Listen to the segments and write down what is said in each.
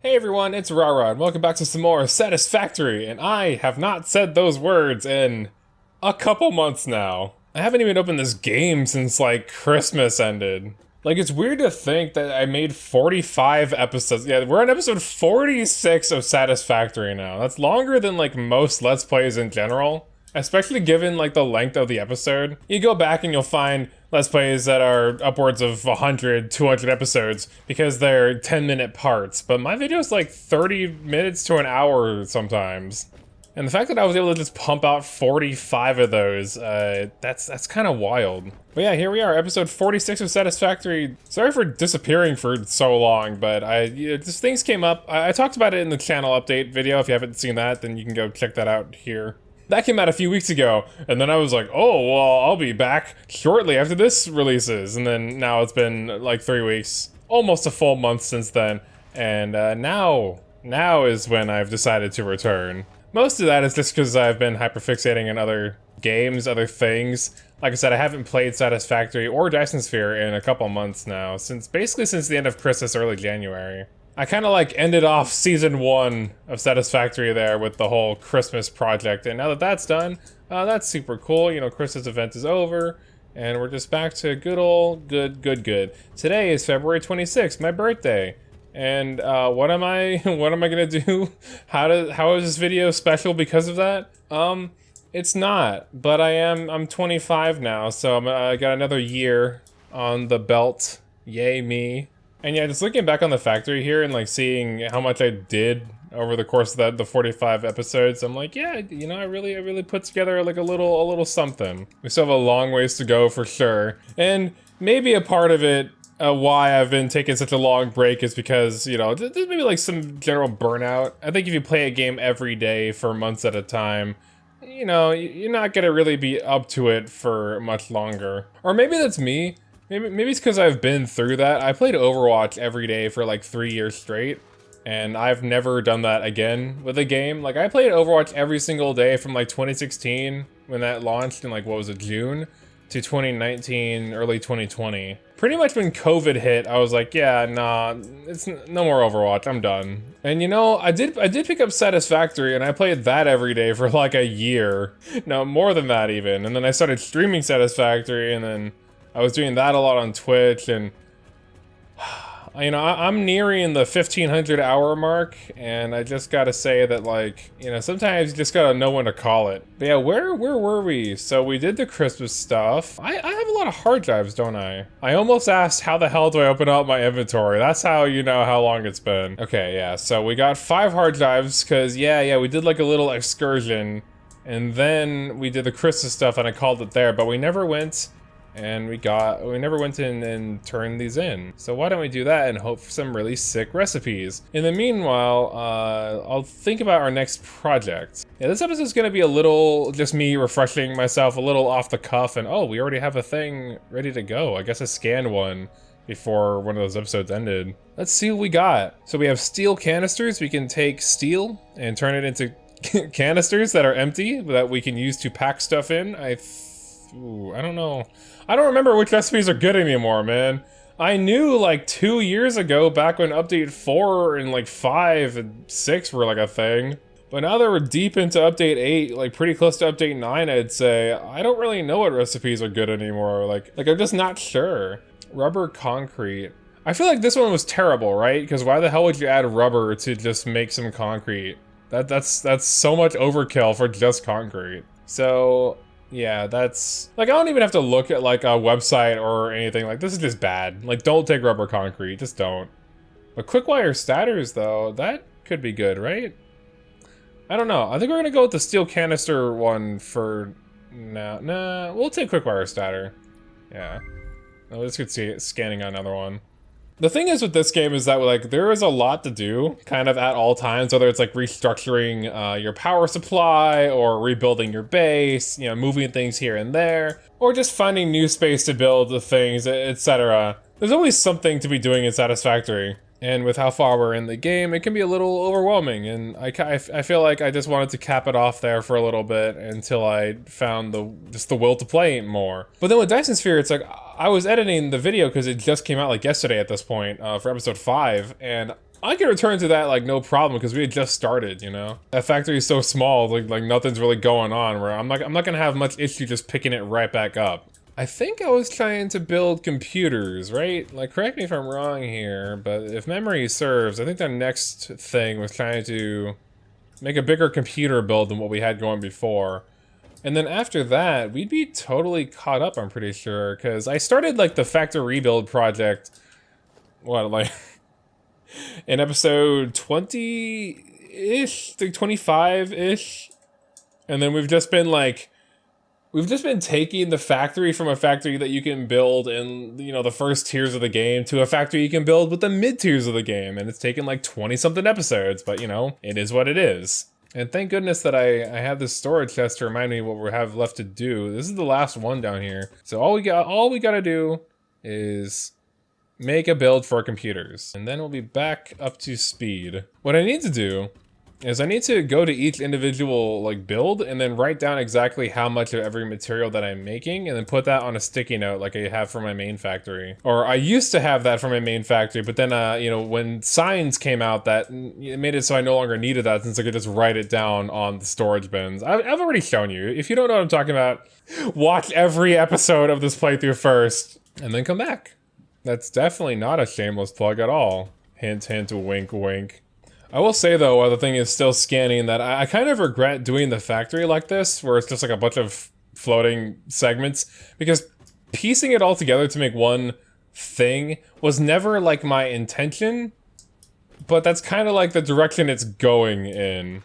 Hey everyone, it's Rara, and welcome back to some more Satisfactory, and I have not said those words in a couple months now. I haven't even opened this game since, like, Christmas ended. Like, it's weird to think that I made 45 episodes. Yeah, we're on episode 46 of Satisfactory now. That's longer than, like, most Let's Plays in general. Especially given, like, the length of the episode. You go back and you'll find Let's Plays that are upwards of 100, 200 episodes because they're 10-minute parts. But my video's like 30 minutes to an hour sometimes. And the fact that I was able to just pump out 45 of those, that's kind of wild. But yeah, here we are, episode 46 of Satisfactory. Sorry for disappearing for so long, but just things came up. I talked about it in the channel update video. If you haven't seen that, then you can go check that out here. That came out a few weeks ago, and then I was like, oh, well, I'll be back shortly after this releases. And then now it's been like 3 weeks, almost a full month since then. And now is when I've decided to return. Most of that is just because I've been hyperfixating on other games, other things. Like I said, I haven't played Satisfactory or Dyson Sphere in a couple months now, basically since the end of Christmas, early January. I kind of like ended off season 1 of Satisfactory there with the whole Christmas project, and now that that's done, that's super cool. You know, Christmas event is over, and we're just back to good. Today is February 26th, my birthday, and what am I gonna do? How is this video special because of that? It's not, but I'm 25 now, so I got another year on the belt. Yay me. And yeah, just looking back on the factory here and like seeing how much I did over the course of the 45 episodes, I'm like, yeah, you know, I really put together like a little something. We still have a long ways to go for sure. And maybe a part of it, why I've been taking such a long break is because, you know, there's maybe like some general burnout. I think if you play a game every day for months at a time, you know, you're not gonna really be up to it for much longer. Or maybe that's me. Maybe it's because I've been through that. I played Overwatch every day for like 3 years straight, and I've never done that again with a game. Like, I played Overwatch every single day from like 2016, when that launched in like, what was it, June, to 2019, early 2020. Pretty much when COVID hit, I was like, yeah, nah, it's no more Overwatch, I'm done. And you know, I did pick up Satisfactory, and I played that every day for like a year. No, more than that even. And then I started streaming Satisfactory, and then I was doing that a lot on Twitch, and you know, I'm nearing the 1,500 hour mark, and I just gotta say that, like, you know, sometimes you just gotta know when to call it. But yeah, where were we? So we did the Christmas stuff. I have a lot of hard drives, don't I? I almost asked, how the hell do I open up my inventory? That's how you know how long it's been. Okay, yeah, so we got 5 hard drives, because yeah, we did like a little excursion, and then we did the Christmas stuff, and I called it there, but we never went. And we never went in and turned these in. So why don't we do that and hope for some really sick recipes? In the meanwhile, I'll think about our next project. Yeah, this episode's gonna be a little just me refreshing myself, a little off the cuff, and oh, we already have a thing ready to go. I guess I scanned one before one of those episodes ended. Let's see what we got. So we have steel canisters. We can take steel and turn it into canisters that are empty that we can use to pack stuff in. Ooh, I don't know. I don't remember which recipes are good anymore, man. I knew like 2 years ago, back when update 4 and like 5 and 6 were like a thing. But now that we're deep into update 8, like pretty close to update 9, I'd say, I don't really know what recipes are good anymore. Like I'm just not sure. Rubber concrete. I feel like this one was terrible, right? Because why the hell would you add rubber to just make some concrete? That's so much overkill for just concrete. So yeah, that's like, I don't even have to look at like a website or anything. Like, this is just bad. Like, don't take rubber concrete, just don't. But quick wire statters though, that could be good, right? I don't know. I think we're gonna go with the steel canister one for now. Nah, we'll take quick wire statter. Yeah. Let's get scanning on another one. The thing is with this game is that, like, there is a lot to do kind of at all times, whether it's like restructuring your power supply or rebuilding your base, you know, moving things here and there, or just finding new space to build the things, etc. There's always something to be doing in Satisfactory. And with how far we're in the game, it can be a little overwhelming, and I feel like I just wanted to cap it off there for a little bit until I found the will to play more. But then with Dyson Sphere, it's like, I was editing the video because it just came out like yesterday at this point, for episode 5, and I can return to that like no problem because we had just started, you know? That factory is so small, like nothing's really going on where I'm not gonna have much issue just picking it right back up. I think I was trying to build computers, right? Like, correct me if I'm wrong here, but if memory serves, I think the next thing was trying to make a bigger computer build than what we had going before. And then after that, we'd be totally caught up, I'm pretty sure, because I started like the factory rebuild project, what, like, in episode 20-ish, like 25-ish, and then we've just been taking the factory from a factory that you can build in, you know, the first tiers of the game to a factory you can build with the mid tiers of the game, and it's taken like 20-something episodes, but you know, it is what it is. And thank goodness that I have this storage chest to remind me what we have left to do. This is the last one down here. So all we gotta do is make a build for computers. And then we'll be back up to speed. What I need to do is I need to go to each individual like build and then write down exactly how much of every material that I'm making and then put that on a sticky note like I have for my main factory. Or I used to have that for my main factory, but then you know, when signs came out, that it made it so I no longer needed that since I could just write it down on the storage bins. I've already shown you. If you don't know what I'm talking about, watch every episode of this playthrough first and then come back. That's definitely not a shameless plug at all. Hint, hint, wink, wink. I will say though, while the thing is still scanning, that I kind of regret doing the factory like this, where it's just like a bunch of floating segments, because piecing it all together to make one thing was never like my intention, but that's kind of like the direction it's going in.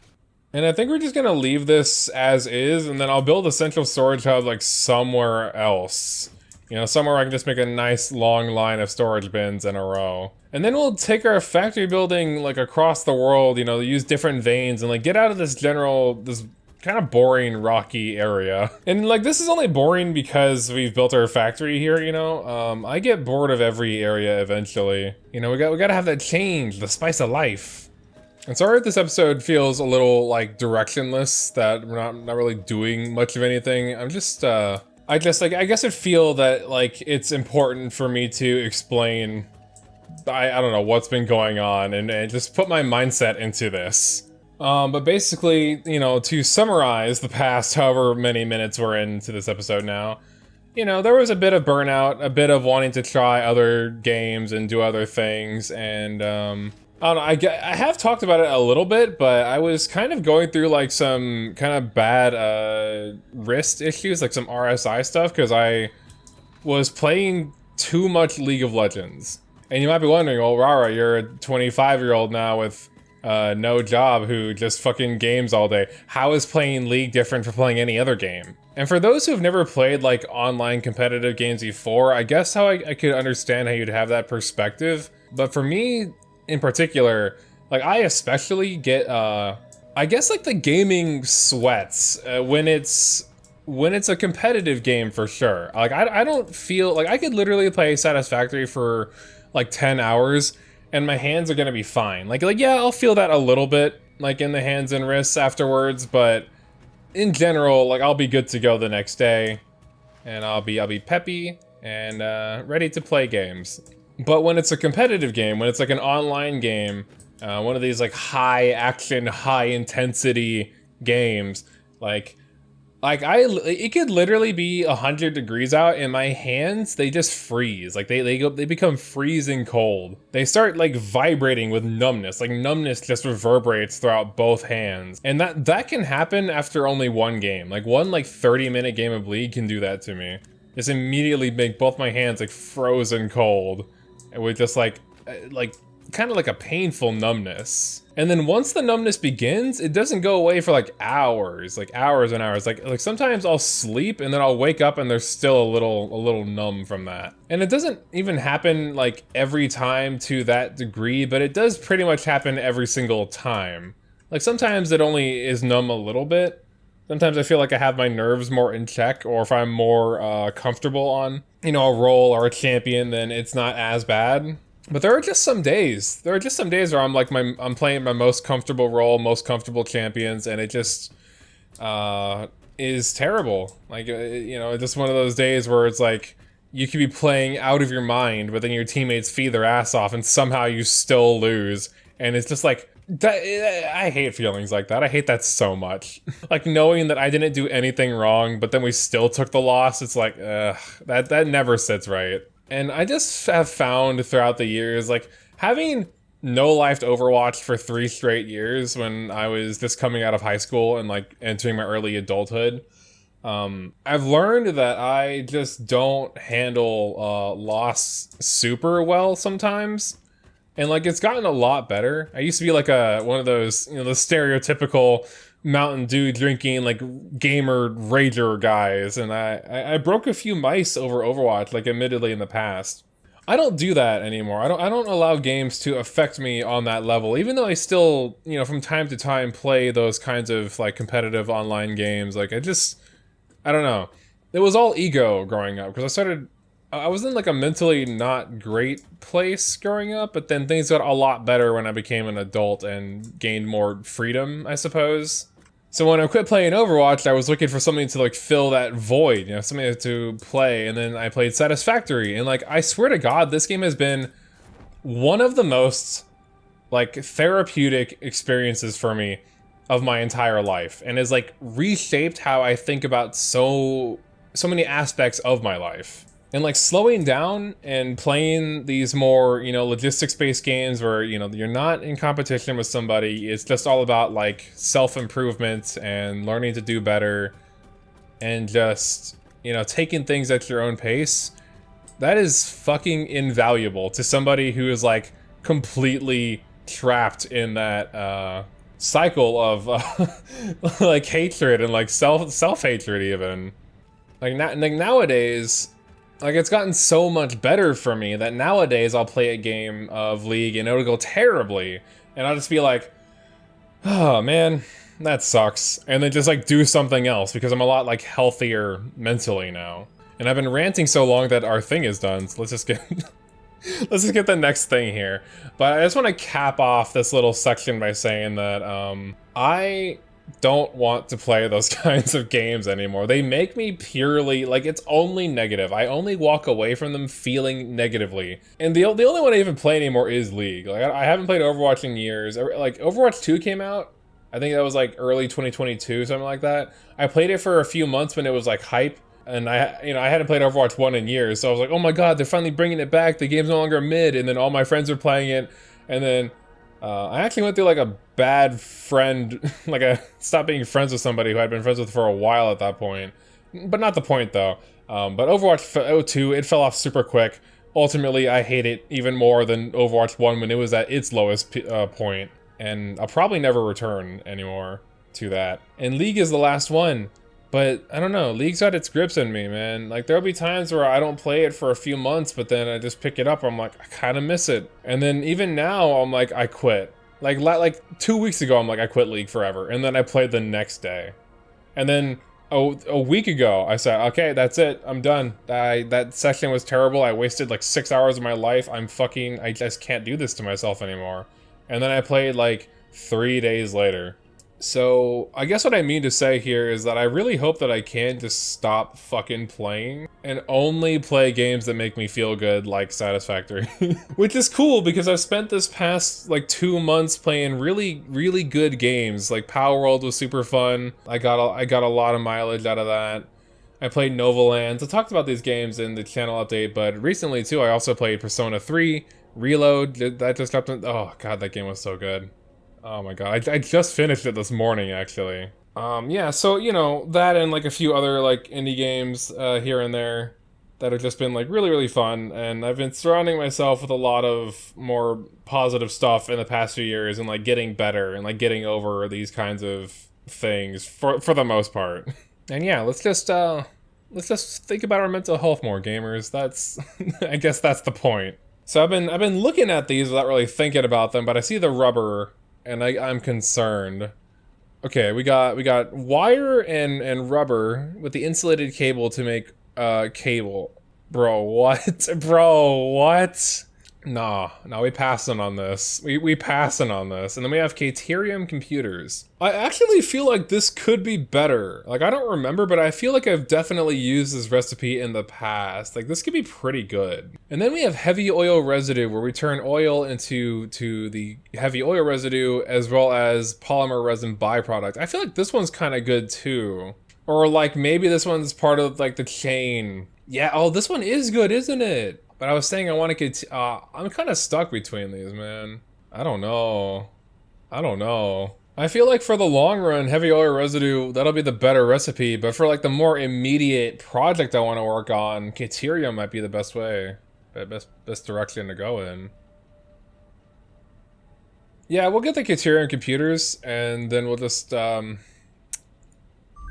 And I think we're just gonna leave this as is, and then I'll build a central storage hub like somewhere else. You know, somewhere I can just make a nice long line of storage bins in a row. And then we'll take our factory building like across the world, you know, use different veins and like get out of this kind of boring rocky area. And like this is only boring because we've built our factory here, you know. I get bored of every area eventually. You know, we gotta have that change, the spice of life. And sorry if this episode feels a little like directionless, that we're not really doing much of anything. I'm just I guess I feel that like it's important for me to explain I don't know what's been going on and just put my mindset into this. But basically, you know, to summarize the past however many minutes we're into this episode now, you know, there was a bit of burnout, a bit of wanting to try other games and do other things, and I don't know, I have talked about it a little bit, but I was kind of going through like some kind of bad wrist issues, like some RSI stuff, because I was playing too much League of Legends. And you might be wondering, well, Rara, you're a 25-year-old now with no job who just fucking games all day. How is playing League different from playing any other game? And for those who've never played like online competitive games before, I guess how I could understand how you'd have that perspective. But for me, in particular, like I especially get I guess like the gaming sweats when it's a competitive game, for sure. Like I don't feel like I could literally play Satisfactory for like 10 hours and my hands are gonna be fine. Like yeah, I'll feel that a little bit like in the hands and wrists afterwards, but in general, like I'll be good to go the next day and I'll be peppy and ready to play games. But when it's a competitive game, when it's like an online game, one of these like high action, high intensity games, it could literally be 100 degrees out and my hands, they just freeze. Like they become freezing cold. They start like vibrating with numbness. Like numbness just reverberates throughout both hands. And that can happen after only one game. Like one 30-minute game of League can do that to me. Just immediately make both my hands like frozen cold. With just like kind of like a painful numbness. And then once the numbness begins, it doesn't go away for like hours and hours. Like sometimes I'll sleep and then I'll wake up and there's still a little numb from that. And it doesn't even happen like every time to that degree, but it does pretty much happen every single time. Like sometimes it only is numb a little bit. Sometimes I feel like I have my nerves more in check, or if I'm more comfortable on, you know, a role or a champion, then it's not as bad. But there are just some days. Where I'm playing my most comfortable role, most comfortable champions, and it just is terrible. Like, you know, it's just one of those days where it's like you could be playing out of your mind, but then your teammates feed their ass off, and somehow you still lose, And it's just like, that, I hate feelings like that. I hate that so much. Like knowing that I didn't do anything wrong, but then we still took the loss. It's like, that never sits right. And I just have found throughout the years, like having no-lifed Overwatch for 3 straight years when I was just coming out of high school and like entering my early adulthood, I've learned that I just don't handle loss super well sometimes. And like it's gotten a lot better. I used to be like one of those, the stereotypical Mountain Dew drinking like gamer rager guys, and I broke a few mice over Overwatch, like admittedly in the past. I don't do that anymore. I don't allow games to affect me on that level, even though I still, from time to time play those kinds of like competitive online games. Like I don't know. It was all ego growing up because I was in like a mentally not great place growing up, but then things got a lot better when I became an adult and gained more freedom, I suppose. So when I quit playing Overwatch, I was looking for something to like fill that void, something to play, and then I played Satisfactory, and like I swear to God, this game has been one of the most like therapeutic experiences for me of my entire life, and has like reshaped how I think about so many aspects of my life. And like slowing down and playing these more, logistics-based games where, you're not in competition with somebody. It's just all about like self-improvement and learning to do better and just, taking things at your own pace. That is fucking invaluable to somebody who is like completely trapped in that cycle of like hatred and like self-hatred even. Like nowadays, like it's gotten so much better for me that nowadays I'll play a game of League and it'll go terribly, and I'll just be like, oh man, that sucks, and then just like do something else because I'm a lot like healthier mentally now. And I've been ranting so long that our thing is done, so let's just get the next thing here. But I just want to cap off this little section by saying that I don't want to play those kinds of games anymore. They make me purely, like, it's only negative. I only walk away from them feeling negatively. And the only one I even play anymore is League. Like, I haven't played Overwatch in years. Like, Overwatch 2 came out, I think that was like early 2022, something like that. I played it for a few months when it was like hype, and I hadn't played Overwatch 1 in years, so I was like, oh my god, they're finally bringing it back. The game's no longer mid, and then all my friends are playing it, and then I actually went through like a bad friend, like I stopped being friends with somebody who I'd been friends with for a while at that point. But not the point though. But Overwatch 2, it fell off super quick. Ultimately, I hate it even more than Overwatch 1 when it was at its lowest point. And I'll probably never return anymore to that. And League is the last one. But I don't know, League's got its grips in me, man. Like there'll be times where I don't play it for a few months, but then I just pick it up. I'm like, I kind of miss it. And then even now, I'm like, I quit. Like 2 weeks ago, I'm like, I quit League forever. And then I played the next day. And then a week ago, I said, okay, that's it. I'm done. That session was terrible. I wasted like 6 hours of my life. I just can't do this to myself anymore. And then I played like 3 days later. So, I guess what I mean to say here is that I really hope that I can just stop fucking playing and only play games that make me feel good, like Satisfactory. Which is cool because I've spent this past like 2 months playing really, really good games. Like Power World was super fun. I got a lot of mileage out of that. I played Novalands. I talked about these games in the channel update, but recently too I also played Persona 3, Reload. That just dropped in. Oh god, that game was so good. Oh my god, I just finished it this morning, actually. Yeah, so, that and, like, a few other, like, indie games here and there that have just been, like, really, really fun, and I've been surrounding myself with a lot of more positive stuff in the past few years, and, like, getting better, and, like, getting over these kinds of things, for the most part. And yeah, let's just think about our mental health more, gamers. That's, I guess that's the point. So I've been looking at these without really thinking about them, but I see the rubber, and I'm concerned. Okay, we got wire and rubber with the insulated cable to make cable. Bro, what? Bro, what? Nah, we passing on this. We passing on this. And then we have Caterium computers. I actually feel like this could be better. Like, I don't remember, but I feel like I've definitely used this recipe in the past. Like, this could be pretty good. And then we have heavy oil residue, where we turn oil into the heavy oil residue, as well as polymer resin byproduct. I feel like this one's kind of good too. Or like, maybe this one's part of like the chain. Yeah, oh, this one is good, isn't it? But I was saying I want to get, I'm kind of stuck between these, man. I don't know. I feel like for the long run, heavy oil residue, that'll be the better recipe. But for like the more immediate project I want to work on, Caterium might be the best way. Best direction to go in. Yeah, we'll get the Caterium computers, and then we'll just,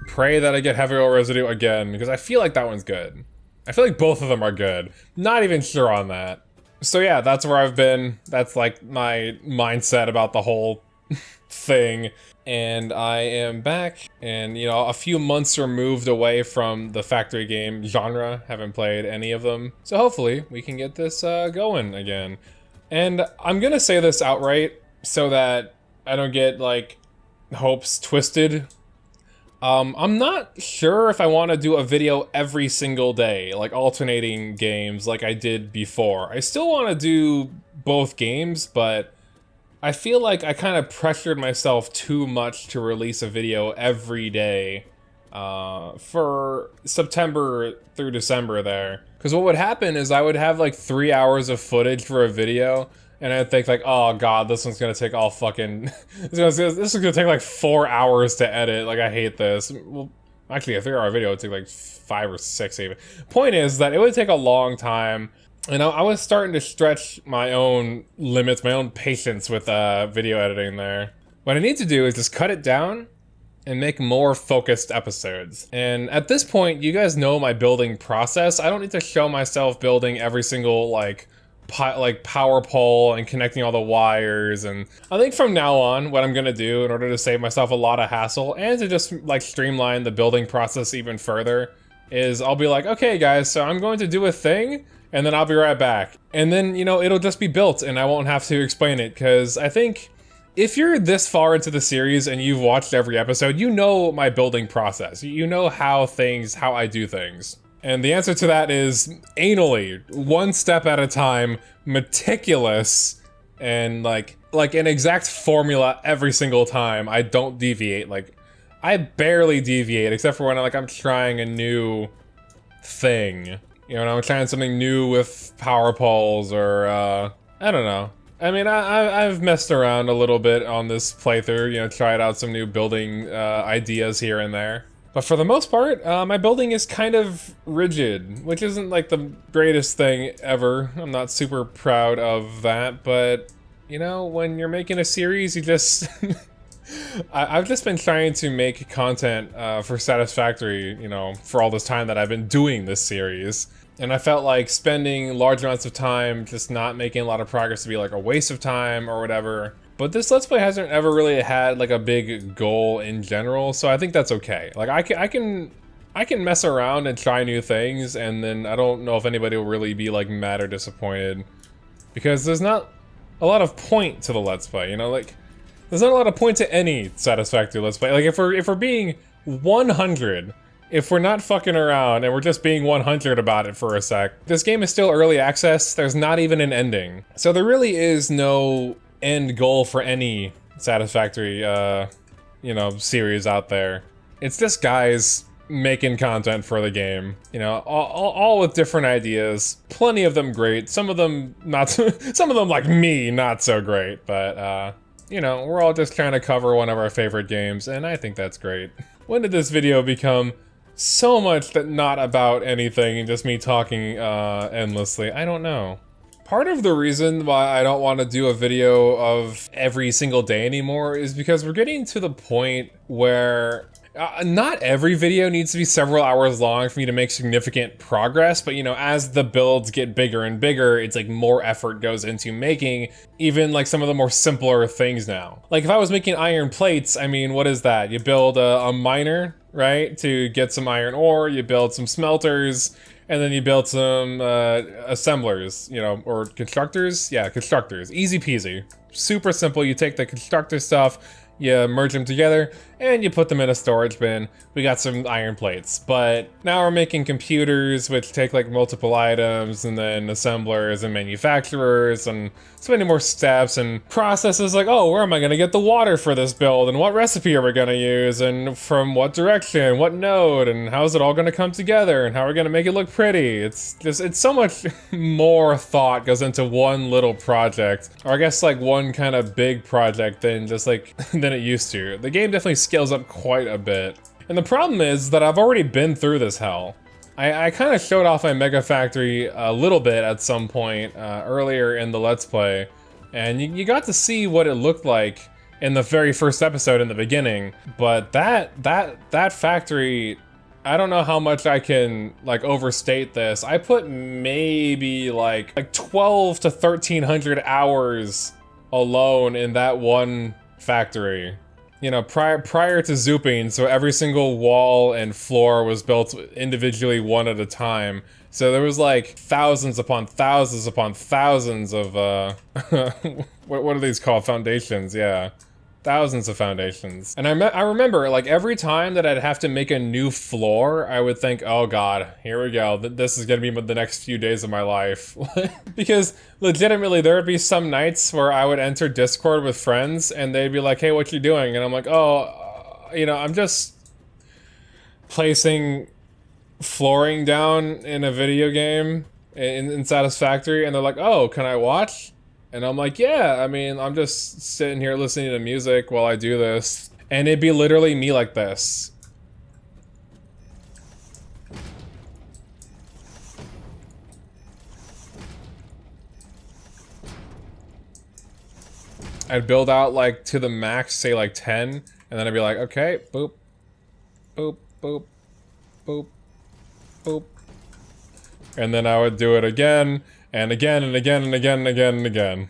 pray that I get heavy oil residue again, because I feel like that one's good. I feel like both of them are good. Not even sure on that. So yeah, that's where I've been. That's like my mindset about the whole thing. And I am back, and you know, a few months removed away from the factory game genre. Haven't played any of them. So hopefully we can get this going again. And I'm gonna say this outright so that I don't get like hopes twisted. I'm not sure if I want to do a video every single day, like alternating games like I did before. I still want to do both games, but I feel like I kind of pressured myself too much to release a video every day for September through December there. Because what would happen is I would have like 3 hours of footage for a video, and I'd think like, oh god, this one's gonna take all fucking... this is gonna take like 4 hours to edit, like I hate this. Well, actually a 3 hour video would take like 5 or 6 even. Point is that it would take a long time, and I was starting to stretch my own limits, my own patience with video editing there. What I need to do is just cut it down and make more focused episodes. And at this point, you guys know my building process. I don't need to show myself building every single like power pole and connecting all the wires. And I think from now on, what I'm gonna do in order to save myself a lot of hassle and to just like streamline the building process even further is I'll be like, okay guys, so I'm going to do a thing and then I'll be right back. And then, you know, it'll just be built and I won't have to explain it, because I think if you're this far into the series and you've watched every episode, you know my building process. You know how I do things. And the answer to that is anally, one step at a time, meticulous, and like an exact formula every single time. I don't deviate. Like, I barely deviate, except for when I'm trying a new thing. You know, when I'm trying something new with power poles, or I don't know. I mean, I've messed around a little bit on this playthrough, you know, tried out some new building ideas here and there. But for the most part, my building is kind of rigid, which isn't like the greatest thing ever. I'm not super proud of that, but you know, when you're making a series, you just... I've just been trying to make content for Satisfactory, you know, for all this time that I've been doing this series. And I felt like spending large amounts of time just not making a lot of progress to be like a waste of time or whatever. But this Let's Play hasn't ever really had like a big goal in general, so I think that's okay. Like I can mess around and try new things, and then I don't know if anybody will really be like mad or disappointed, because there's not a lot of point to the Let's Play, you know, like there's not a lot of point to any Satisfactory Let's Play. Like if we're being 100, if we're not fucking around and we're just being 100 about it for a sec, this game is still early access. There's not even an ending, so there really is no end goal for any Satisfactory, you know, series out there. It's just guys making content for the game, you know, all with different ideas. Plenty of them great, some of them not, some of them like me, not so great, but you know, we're all just trying to cover one of our favorite games, and I think that's great. When did this video become so much that not about anything and just me talking endlessly? I don't know. Part of the reason why I don't want to do a video of every single day anymore is because we're getting to the point where not every video needs to be several hours long for me to make significant progress, but you know, as the builds get bigger and bigger, it's like more effort goes into making even like some of the more simpler things now. Like if I was making iron plates, I mean, what is that? You build a miner, right, to get some iron ore, you build some smelters, And then you build some assemblers, you know, or constructors. Yeah, constructors. Easy peasy. Super simple. You take the constructor stuff, you merge them together, and you put them in a storage bin. We got some iron plates, but now we're making computers which take like multiple items, and then assemblers and manufacturers, and so many more steps and processes like, oh, where am I gonna get the water for this build, and what recipe are we gonna use, and from what direction, what node, and how's it all gonna come together, and how are we gonna make it look pretty. It's so much more thought goes into one little project, or I guess like one kind of big project than just like than it used to. The game definitely scales up quite a bit. And the problem is that I've already been through this hell. I kind of showed off my Mega Factory a little bit at some point earlier in the Let's Play, and you got to see what it looked like in the very first episode in the beginning. But that factory, I don't know how much I can like overstate this. I put maybe like 12 to 1300 hours alone in that one factory. You know, prior to zooping, so every single wall and floor was built individually one at a time. So there was like thousands upon thousands upon thousands of, what are these called? Foundations, yeah. Thousands of foundations. And I remember, like, every time that I'd have to make a new floor, I would think, oh god, here we go. This is gonna be the next few days of my life. Because, legitimately, there would be some nights where I would enter Discord with friends, and they'd be like, hey, what you doing? And I'm like, oh, you know, I'm just placing flooring down in a video game in Satisfactory, and they're like, oh, can I watch? And I'm like, yeah, I mean, I'm just sitting here listening to music while I do this. And it'd be literally me like this. I'd build out like to the max, say like 10, and then I'd be like, okay, boop, boop, boop, boop, boop. And then I would do it again, and again, and again, and again, and again, and again.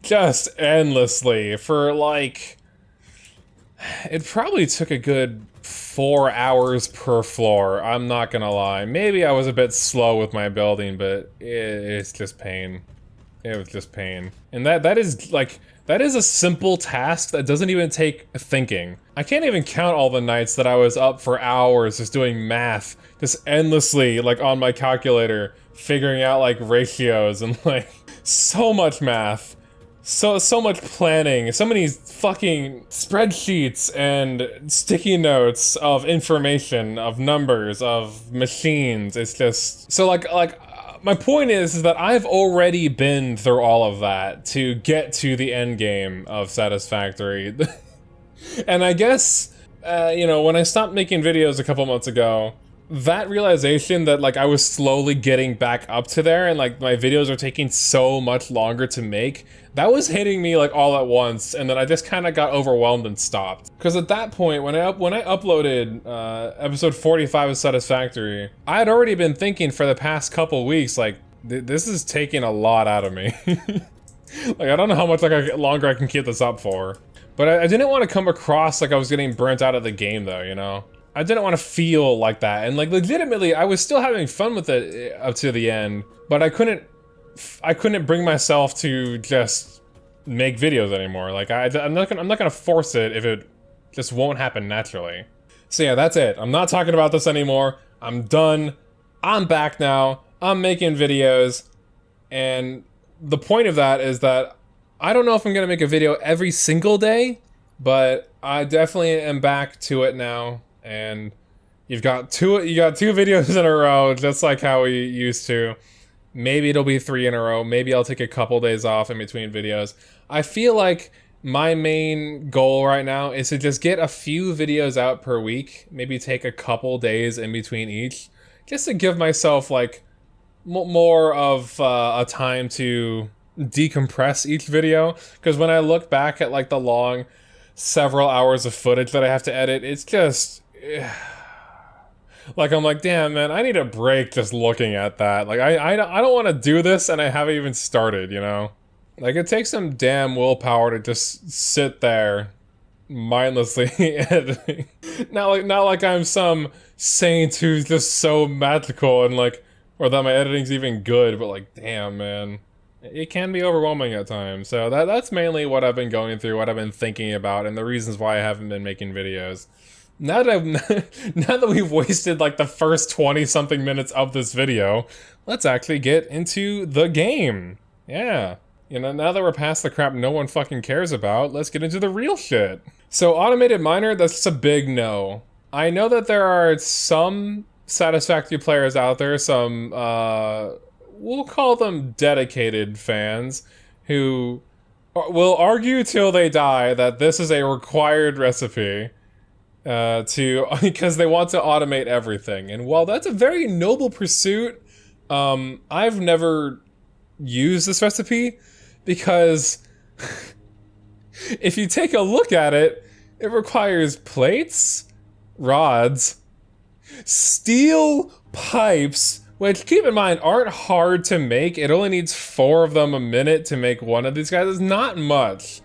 Just endlessly for like... It probably took a good 4 hours per floor, I'm not gonna lie. Maybe I was a bit slow with my building, but it's just pain. It was just pain. And that is like... That is a simple task that doesn't even take thinking. I can't even count all the nights that I was up for hours just doing math, just endlessly, like, on my calculator, figuring out, like, ratios and, like, so much math. So much planning, so many fucking spreadsheets and sticky notes of information, of numbers, of machines. It's just... So, like, my point is that I've already been through all of that to get to the end game of Satisfactory. And I guess, you know, when I stopped making videos a couple months ago, that realization that, like, I was slowly getting back up to there and, like, my videos are taking so much longer to make, that was hitting me, like, all at once, and then I just kind of got overwhelmed and stopped. Because at that point, when I uploaded episode 45 of Satisfactory, I had already been thinking for the past couple weeks, like, this is taking a lot out of me. Like, I don't know how much longer I can keep this up for. But I didn't want to come across like I was getting burnt out of the game, though, you know? I didn't want to feel like that, and, like, legitimately, I was still having fun with it up to the end, but I couldn't bring myself to just make videos anymore. Like, I'm not gonna force it if it just won't happen naturally. So yeah, that's it. I'm not talking about this anymore. I'm done. I'm back now. I'm making videos, and the point of that is that I don't know if I'm gonna make a video every single day, but I definitely am back to it now. And you got two videos in a row, just like how we used to. Maybe it'll be 3 in a row. Maybe I'll take a couple days off in between videos. I feel like my main goal right now is to just get a few videos out per week. Maybe take a couple days in between each, just to give myself, like, more of a time to decompress each video. Because when I look back at, like, the long several hours of footage that I have to edit, it's just... Like, I'm like, damn, man, I need a break just looking at that. Like, I don't want to do this, and I haven't even started, you know? Like, it takes some damn willpower to just sit there mindlessly editing. Not like I'm some saint who's just so magical and like, or that my editing's even good, but like, damn, man. It can be overwhelming at times. So that's mainly what I've been going through, what I've been thinking about, and the reasons why I haven't been making videos. Now that we've wasted like the first 20-something minutes of this video, let's actually get into the game. Yeah. You know, now that we're past the crap no one fucking cares about, let's get into the real shit. So automated miner, that's just a big no. I know that there are some Satisfactory players out there, some, we'll call them dedicated fans, who will argue till they die that this is a required recipe. Because they want to automate everything. And while that's a very noble pursuit, I've never used this recipe because if you take a look at it, it requires plates, rods, steel pipes, which, keep in mind, aren't hard to make. It only needs 4 of them a minute to make one of these guys. It's not much.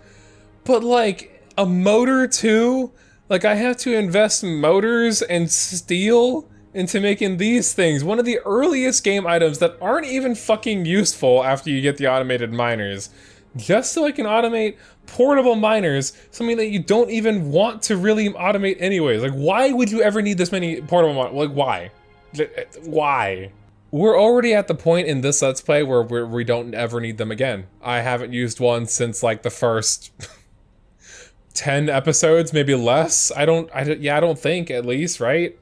But like, a motor too? Like, I have to invest motors and steel into making these things. One of the earliest game items that aren't even fucking useful after you get the automated miners. Just so I can automate portable miners, something that you don't even want to really automate anyways. Like, why would you ever need this many portable miners? Like, why? Why? We're already at the point in this Let's Play where we don't ever need them again. I haven't used one since, like, the first 10 episodes, maybe less. I don't think, at least, right?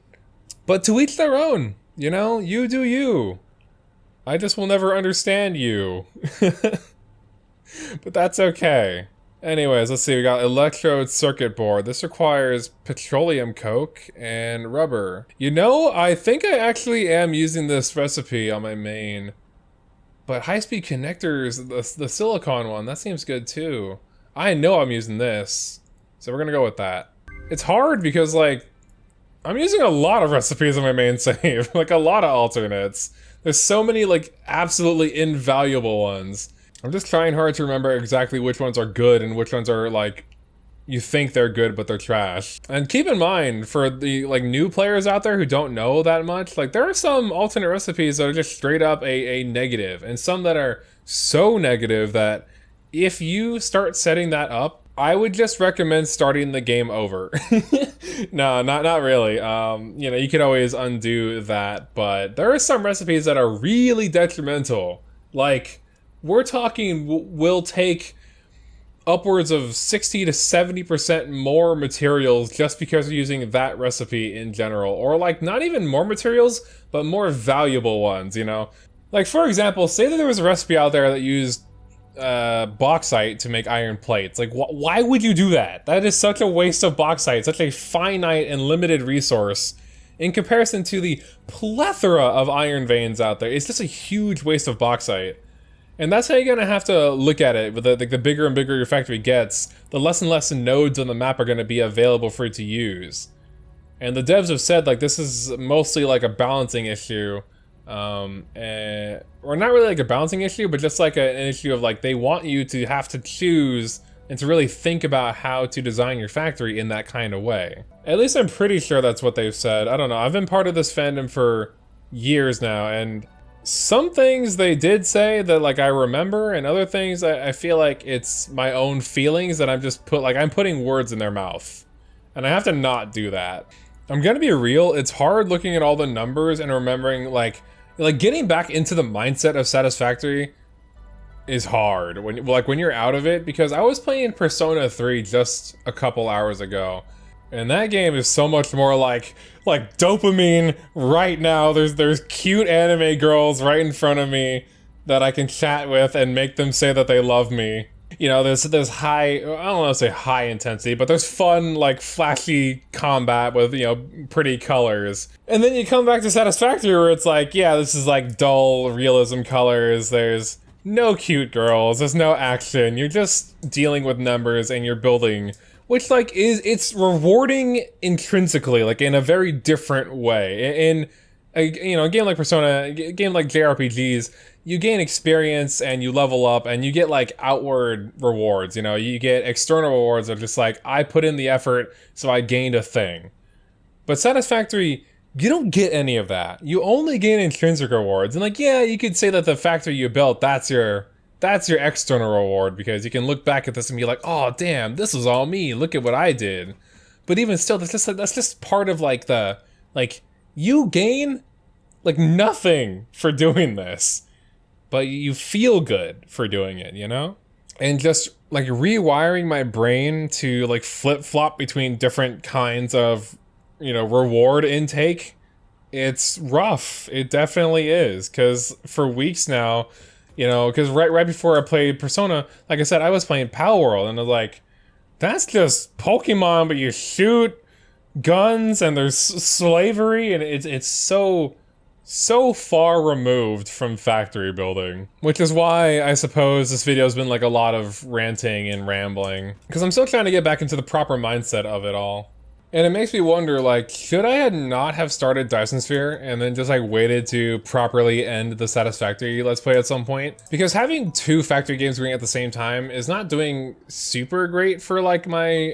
But to each their own, you know? You do you. I just will never understand you. But that's okay. Anyways, let's see, we got electrode circuit board. This requires petroleum coke and rubber. You know, I think I actually am using this recipe on my main. But high-speed connectors, the silicon one, that seems good too. I know I'm using this. So we're gonna go with that. It's hard because, like, I'm using a lot of recipes on my main save, like a lot of alternates. There's so many, like, absolutely invaluable ones. I'm just trying hard to remember exactly which ones are good and which ones are, like, you think they're good but they're trash. And keep in mind, for the, like, new players out there who don't know that much, like, there are some alternate recipes that are just straight up a negative, and some that are so negative that if you start setting that up, I would just recommend starting the game over. No, not really. You know, you could always undo that, but there are some recipes that are really detrimental. Like, we're talking, we'll take upwards of 60 to 70% more materials just because we're using that recipe in general. Or, like, not even more materials, but more valuable ones, you know? Like, for example, say that there was a recipe out there that used bauxite to make iron plates. Like, why would you do that? That is such a waste of bauxite, such a finite and limited resource in comparison to the plethora of iron veins out there. It's just a huge waste of bauxite. And that's how you're gonna have to look at it. With the bigger and bigger your factory gets, the less and less nodes on the map are gonna be available for you to use. And the devs have said, like, this is mostly like a balancing issue. Or not really like a balancing issue, but just like an issue of, like, they want you to have to choose and to really think about how to design your factory in that kind of way. At least I'm pretty sure that's what they've said. I don't know, I've been part of this fandom for years now, and some things they did say that, like, I remember, and other things I feel like it's my own feelings that I'm just I'm putting words in their mouth. And I have to not do that. I'm gonna be real, it's hard looking at all the numbers and remembering, like getting back into the mindset of Satisfactory is hard when you're out of it, because I was playing Persona 3 just a couple hours ago, and that game is so much more like dopamine right now. There's cute anime girls right in front of me that I can chat with and make them say that they love me. You know, there's high, I don't want to say high intensity, but there's fun, like, flashy combat with, you know, pretty colors. And then you come back to Satisfactory where it's like, yeah, this is like dull realism colors, there's no cute girls, there's no action, you're just dealing with numbers and you're building, which, like, it's rewarding intrinsically, like, in a very different way. In a game like Persona, a game like JRPGs, you gain experience and you level up and you get like outward rewards, you know, you get external rewards of just like, I put in the effort, so I gained a thing. But Satisfactory, you don't get any of that. You only gain intrinsic rewards. And like, yeah, you could say that the factory you built, that's your external reward, because you can look back at this and be like, oh damn, this was all me, look at what I did. But even still, that's just part of like you gain like nothing for doing this, but you feel good for doing it, you know? And just like rewiring my brain to like flip-flop between different kinds of, you know, reward intake, it's rough. It definitely is, because for weeks now, you know, because right before I played Persona, like I said, I was playing Pal World, and I was like, that's just Pokemon, but you shoot guns and there's slavery, and it's so far removed from factory building. Which is why I suppose this video has been like a lot of ranting and rambling, because I'm still trying to get back into the proper mindset of it all. And it makes me wonder, like, should I not have started Dyson Sphere and then just like waited to properly end the Satisfactory Let's Play at some point? Because having 2 factory games going at the same time is not doing super great for like my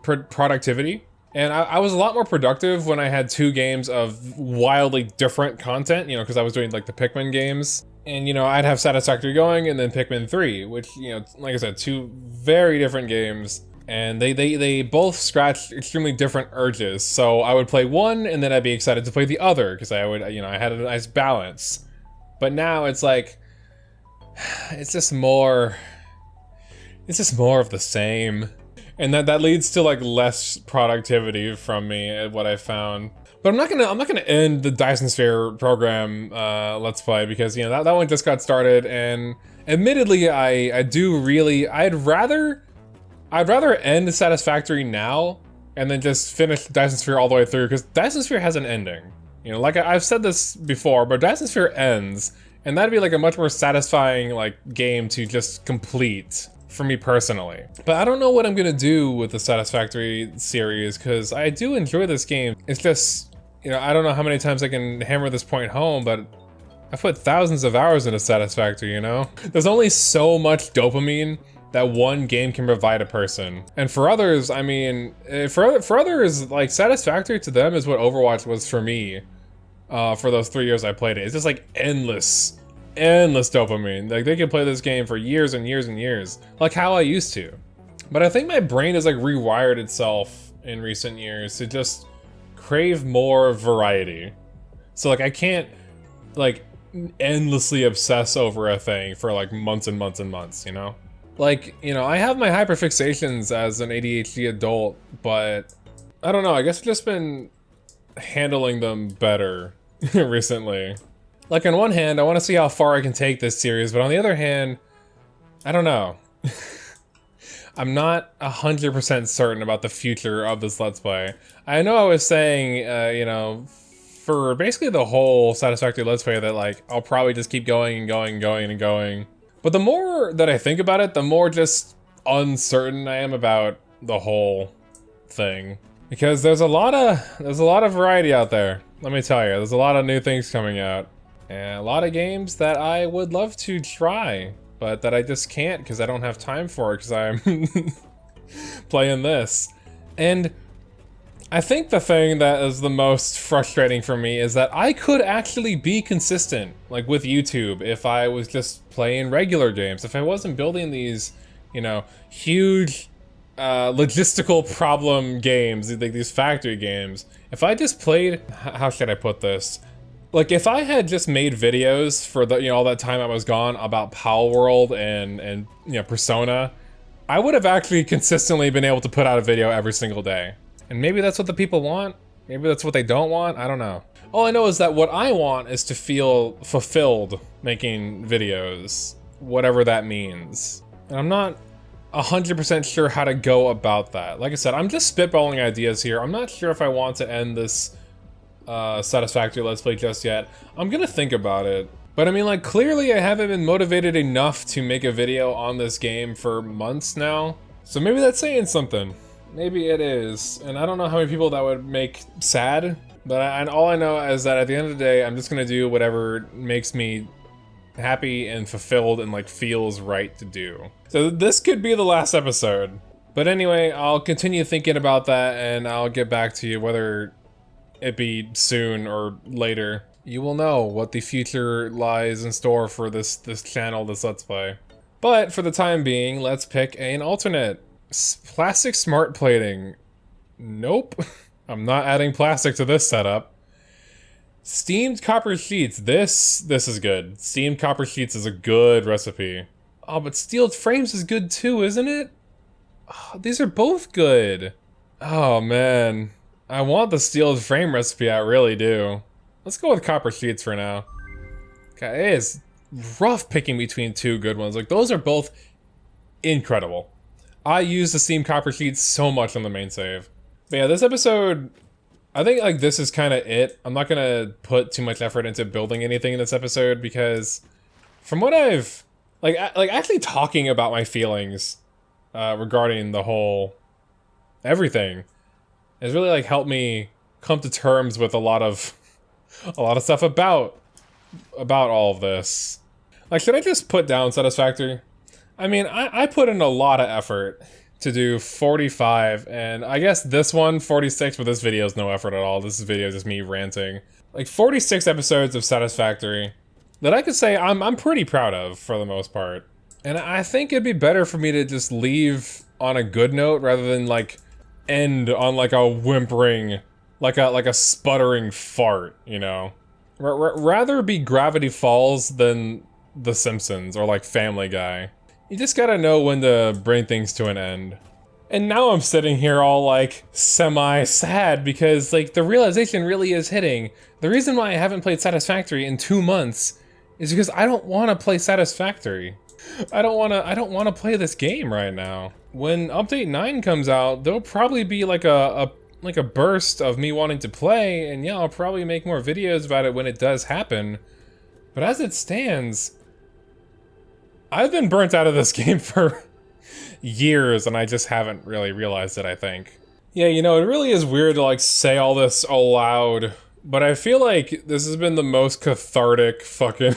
productivity. And I was a lot more productive when I had 2 games of wildly different content, you know, because I was doing like the Pikmin games. And, you know, I'd have Satisfactory going and then Pikmin 3, which, you know, like I said, 2 very different games. And they both scratched extremely different urges. So I would play one and then I'd be excited to play the other, because I would, you know, I had a nice balance. But now it's like, it's just more of the same. And that leads to like less productivity from me at what I found. But I'm not gonna end the Dyson Sphere program Let's Play, because, you know, that one just got started, and admittedly I'd rather end Satisfactory now and then just finish Dyson Sphere all the way through, because Dyson Sphere has an ending. You know, like I've said this before, but Dyson Sphere ends, and that'd be like a much more satisfying like game to just complete for me personally. But I don't know what I'm gonna do with the Satisfactory series, because I do enjoy this game. It's just, you know, I don't know how many times I can hammer this point home, but I've put thousands of hours into Satisfactory, you know? There's only so much dopamine that one game can provide a person. And for others, I mean, for others, like, Satisfactory to them is what Overwatch was for me for those 3 years I played it. It's just like endless dopamine. Like, they can play this game for years and years and years, like how I used to. But I think my brain has like rewired itself in recent years to just crave more variety. So like I can't like endlessly obsess over a thing for like months and months and months, you know? Like, you know, I have my hyperfixations as an ADHD adult, but I don't know, I guess I've just been handling them better recently. Like, on one hand, I want to see how far I can take this series, but on the other hand, I don't know. I'm not 100% certain about the future of this Let's Play. I know I was saying, you know, for basically the whole Satisfactory Let's Play that, like, I'll probably just keep going and going and going and going. But the more that I think about it, the more just uncertain I am about the whole thing. Because there's a lot of variety out there. Let me tell you, there's a lot of new things coming out. And a lot of games that I would love to try, but that I just can't because I don't have time for it because I'm playing this. And I think the thing that is the most frustrating for me is that I could actually be consistent, like with YouTube, if I was just playing regular games. If I wasn't building these, you know, huge logistical problem games, like these factory games. If I just played, how should I put this? Like, if I had just made videos for the, you know, all that time I was gone about Pal World and you know, Persona, I would have actually consistently been able to put out a video every single day. And maybe that's what the people want. Maybe that's what they don't want. I don't know. All I know is that what I want is to feel fulfilled making videos, whatever that means. And I'm not 100% sure how to go about that. Like I said, I'm just spitballing ideas here. I'm not sure if I want to end this Satisfactory Let's Play just yet. I'm gonna think about it. But I mean, like, clearly I haven't been motivated enough to make a video on this game for months now. So maybe that's saying something. Maybe it is. And I don't know how many people that would make sad. But and all I know is that at the end of the day, I'm just gonna do whatever makes me happy and fulfilled and like feels right to do. So this could be the last episode. But anyway, I'll continue thinking about that and I'll get back to you, whether it be soon or later. You will know what the future lies in store for this channel, this Let's Play. But for the time being, let's pick an alternate. Plastic smart plating. Nope. I'm not adding plastic to this setup. Steamed copper sheets. This is good. Steamed copper sheets is a good recipe. Oh, but steel frames is good too, isn't it? Oh, these are both good. Oh man. I want the steel frame recipe, I really do. Let's go with copper sheets for now. Okay, it is rough picking between two good ones. Like, those are both incredible. I use the steamed copper sheets so much on the main save. But yeah, this episode, I think like this is kind of it. I'm not gonna put too much effort into building anything in this episode because from what I've, like actually talking about my feelings regarding the whole everything has really like helped me come to terms with a lot of stuff about all of this. Like, should I just put down Satisfactory? I mean, I put in a lot of effort to do 45, and I guess this one, 46, but this video is no effort at all. This video is just me ranting. Like, 46 episodes of Satisfactory that I could say I'm pretty proud of, for the most part. And I think it'd be better for me to just leave on a good note rather than, like, end on, like, a whimpering, like a sputtering fart, you know? Rather be Gravity Falls than The Simpsons or, like, Family Guy. You just gotta know when to bring things to an end. And now I'm sitting here all like semi-sad because like the realization really is hitting. The reason why I haven't played Satisfactory in 2 months is because I don't want to play Satisfactory. I don't want to play this game right now. When update 9 comes out, there'll probably be like a burst of me wanting to play, and yeah, I'll probably make more videos about it when it does happen. But as it stands, I've been burnt out of this game for years, and I just haven't really realized it, I think. Yeah, you know, it really is weird to, like, say all this aloud, but I feel like this has been the most cathartic fucking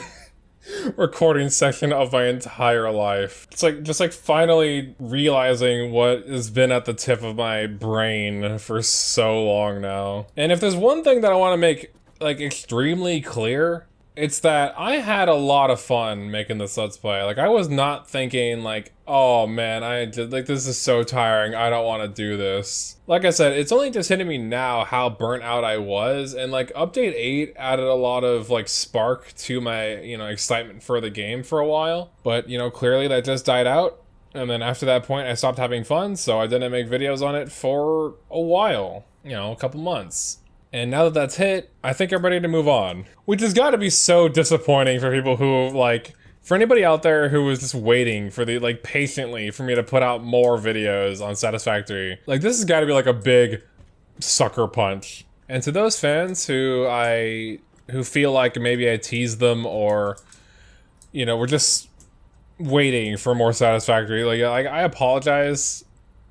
recording session of my entire life. It's like, just like finally realizing what has been at the tip of my brain for so long now. And if there's one thing that I want to make, like, extremely clear, it's that I had a lot of fun making this Let's Play. Like, I was not thinking, like, oh man, like, this is so tiring, I don't want to do this. Like I said, it's only just hitting me now how burnt out I was, and, like, Update 8 added a lot of, like, spark to my, you know, excitement for the game for a while. But, you know, clearly that just died out, and then after that point I stopped having fun, so I didn't make videos on it for a while. You know, a couple months. And now that that's hit, I think I'm ready to move on. Which has got to be so disappointing for people who, like, for anybody out there who was just waiting for the, like, patiently for me to put out more videos on Satisfactory. Like, this has got to be, like, a big sucker punch. And to those fans who feel like maybe I teased them or, you know, we're just waiting for more Satisfactory, like I apologize,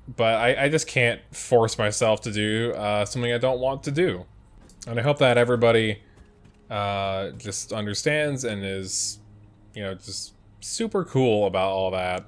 but I just can't force myself to do something I don't want to do. And I hope that everybody just understands and is, you know, just super cool about all that.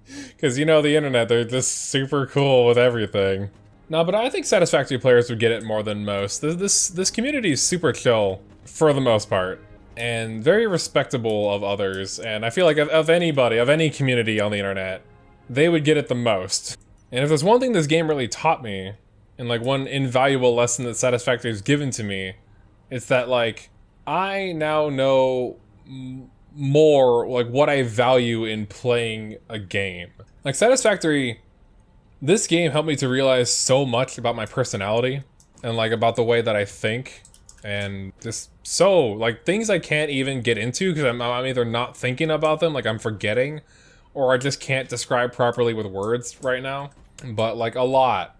Because, you know, the internet, they're just super cool with everything. No, but I think Satisfactory players would get it more than most. This community is super chill, for the most part. And very respectable of others. And I feel like of anybody, of any community on the internet, they would get it the most. And if there's one thing this game really taught me, and like one invaluable lesson that Satisfactory has given to me, it's that like, I now know more like what I value in playing a game. Like Satisfactory, this game helped me to realize so much about my personality, and like about the way that I think, and just so, like things I can't even get into because I'm either not thinking about them, like I'm forgetting, or I just can't describe properly with words right now. But like a lot.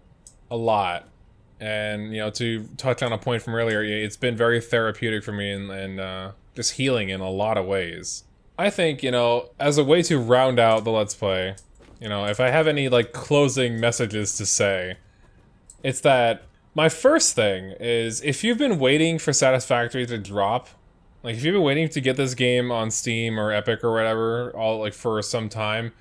And, you know, to touch on a point from earlier, it's been very therapeutic for me and just healing in a lot of ways. I think, you know, as a way to round out the Let's Play, you know, if I have any like closing messages to say, it's that my first thing is if you've been waiting for Satisfactory to drop, Like, if you've been waiting to get this game on Steam or Epic or whatever, all like for some time,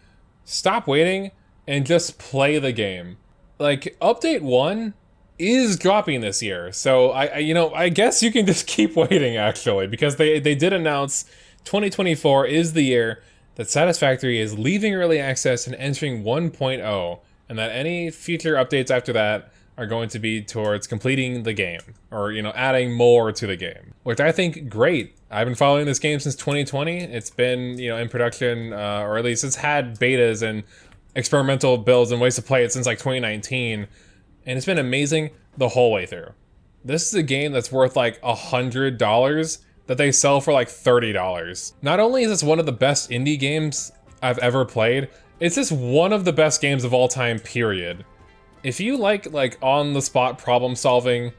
stop waiting and just play the game. Like, update 1 is dropping this year, so I guess you can just keep waiting, actually, because they did announce 2024 is the year that Satisfactory is leaving early access and entering 1.0, and that any future updates after that are going to be towards completing the game, or, adding more to the game, which I think great. I've been following this game since 2020. It's been, in production, or at least it's had betas and experimental builds and ways to play it since like 2019, and it's been amazing the whole way through. This is a game that's worth like $100 that they sell for like $30. Not only is this one of the best indie games I've ever played, it's just one of the best games of all time, period. If you like on-the-spot problem solving,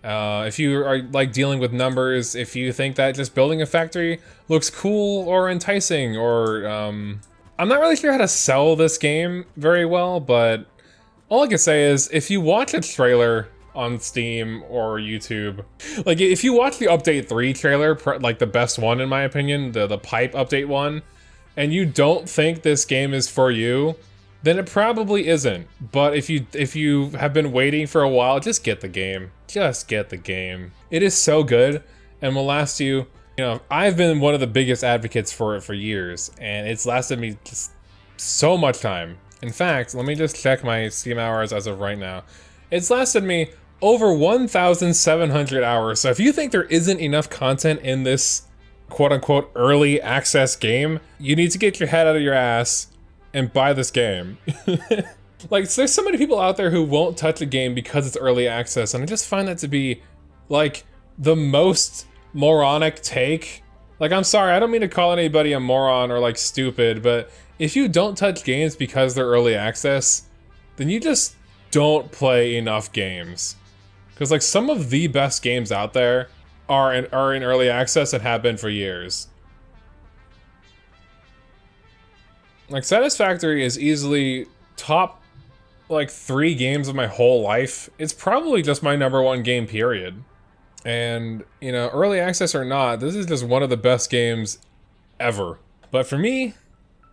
if you are like dealing with numbers, if you think that just building a factory looks cool or enticing, or I'm not really sure how to sell this game very well, but all I can say is if you watch a trailer on Steam or YouTube, like if you watch the Update 3 trailer, like the best one in my opinion, the pipe update one, and you don't think this game is for you, then it probably isn't. But if you have been waiting for a while, just get the game. Just get the game. It is so good and will last you, I've been one of the biggest advocates for it for years, and it's lasted me just so much time. In fact, let me just check my Steam hours as of right now. It's lasted me over 1,700 hours. So if you think there isn't enough content in this quote-unquote early access game, you need to get your head out of your ass and buy this game. Like, there's so many people out there who won't touch a game because it's early access, and I just find that to be, like, the most moronic take. Like, I'm sorry, I don't mean to call anybody a moron or, like, stupid, but if you don't touch games because they're early access, then you just don't play enough games. Because, like, some of the best games out there are in early access and have been for years. Like, Satisfactory is easily top, like, 3 games of my whole life. It's probably just my #1 game, period. And, early access or not, this is just one of the best games ever. But for me,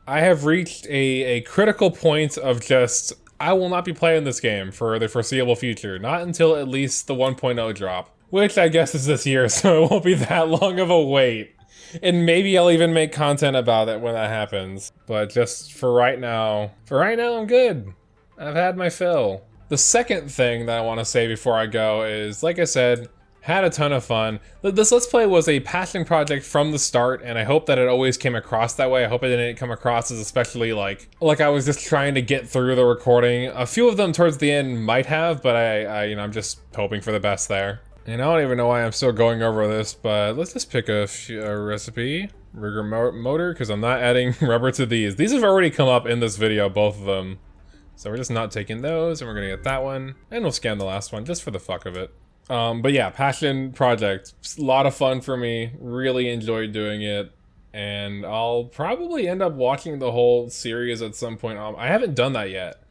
I have reached a critical point of just, I will not be playing this game for the foreseeable future. Not until at least the 1.0 drop. Which I guess is this year, so it won't be that long of a wait. And maybe I'll even make content about it when that happens. But just for right now, I'm good. I've had my fill. The second thing that I want to say before I go is, like I said, had a ton of fun. This Let's Play was a passion project from the start, and I hope that it always came across that way. I hope it didn't come across as especially like I was just trying to get through the recording. A few of them towards the end might have, but I'm just hoping for the best there. And I don't even know why I'm still going over this, but let's just pick a recipe. Rigor motor, because I'm not adding rubber to these. These have already come up in this video, both of them. So we're just not taking those, and we're gonna get that one. And we'll scan the last one, just for the fuck of it. But yeah, passion project. A lot of fun for me. Really enjoyed doing it. And I'll probably end up watching the whole series at some point. I haven't done that yet.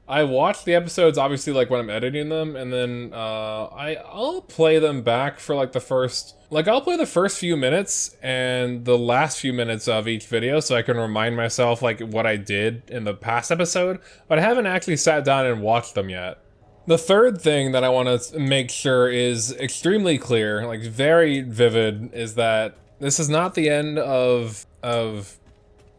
I watch the episodes, obviously, like, when I'm editing them, and then, I'll play them back for, like, I'll play the first few minutes and the last few minutes of each video so I can remind myself, like, what I did in the past episode, but I haven't actually sat down and watched them yet. The third thing that I want to make sure is extremely clear, like, very vivid, is that this is not the end of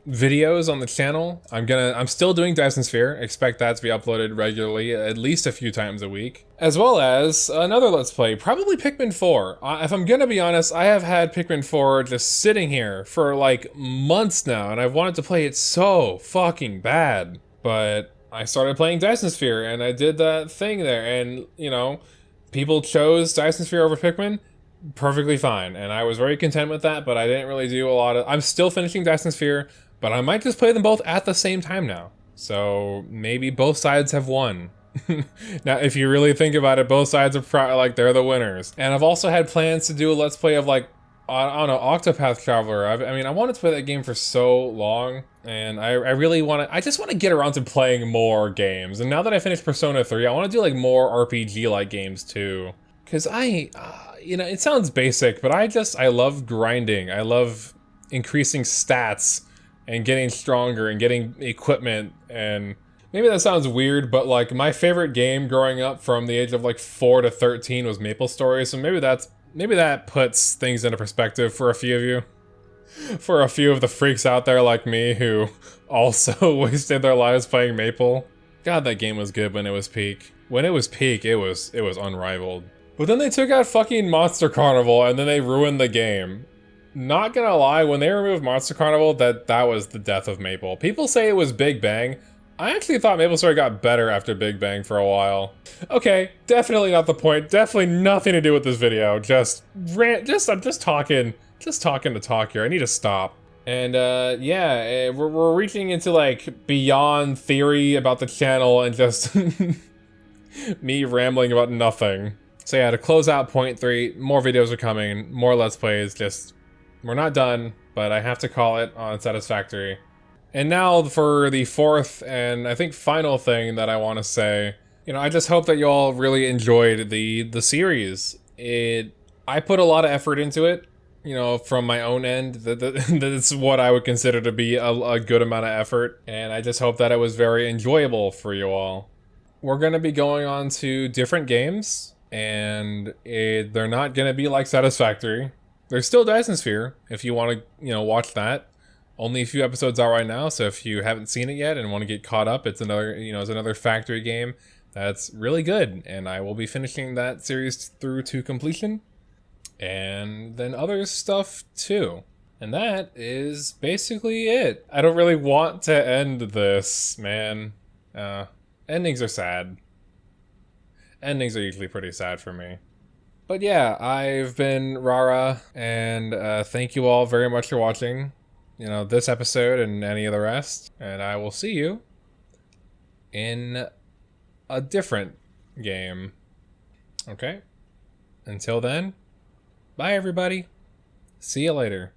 videos on the channel. I'm still doing Dyson Sphere. Expect that to be uploaded regularly, at least a few times a week. As well as another Let's Play, probably Pikmin 4. If I'm gonna be honest, I have had Pikmin 4 just sitting here for like months now, and I've wanted to play it so fucking bad. But I started playing Dyson Sphere, and I did that thing there, and, people chose Dyson Sphere over Pikmin. Perfectly fine, and I was very content with that, but I didn't really do a lot of... I'm still finishing Dyson Sphere, but I might just play them both at the same time now. So maybe both sides have won. Now, if you really think about it, both sides are they're the winners. And I've also had plans to do a Let's Play of, like, I don't know, Octopath Traveler. I wanted to play that game for so long, and I really want to... I just want to get around to playing more games. And now that I finished Persona 3, I want to do, like, more RPG-like games, too. Because it sounds basic, but I love grinding. I love increasing stats and getting stronger and getting equipment. And maybe that sounds weird, but like my favorite game growing up from the age of like 4 to 13 was MapleStory. So maybe that puts things into perspective for a few of you. For a few of the freaks out there like me who also wasted their lives playing Maple. God, that game was good when it was peak. When it was peak, it was unrivaled. But then they took out fucking Monster Carnival and then they ruined the game. Not gonna lie, when they removed Monster Carnival, that was the death of Maple. People say it was Big Bang. I actually thought MapleStory got better after Big Bang for a while. Okay, definitely not the point. Definitely nothing to do with this video. I'm just talking to talk here. I need to stop. And yeah, we're reaching into like beyond theory about the channel and just me rambling about nothing. So yeah, to close out point 3, more videos are coming, more Let's Plays. Just, we're not done, but I have to call it on Satisfactory. And now for the 4th and I think final thing that I want to say. I just hope that you all really enjoyed the series. I put a lot of effort into it. From my own end, that's what I would consider to be a good amount of effort, and I just hope that it was very enjoyable for you all. We're going to be going on to different games, and they're not going to be like Satisfactory. There's still Dyson Sphere, if you want to, watch that. Only a few episodes out right now, so if you haven't seen it yet and want to get caught up, it's another factory game that's really good, and I will be finishing that series through to completion. And then other stuff too. And that is basically it. I don't really want to end this, man. Endings are sad. Endings are usually pretty sad for me. But yeah, I've been Rara, and thank you all very much for watching, this episode and any of the rest. And I will see you in a different game. Okay? Until then, bye everybody. See you later.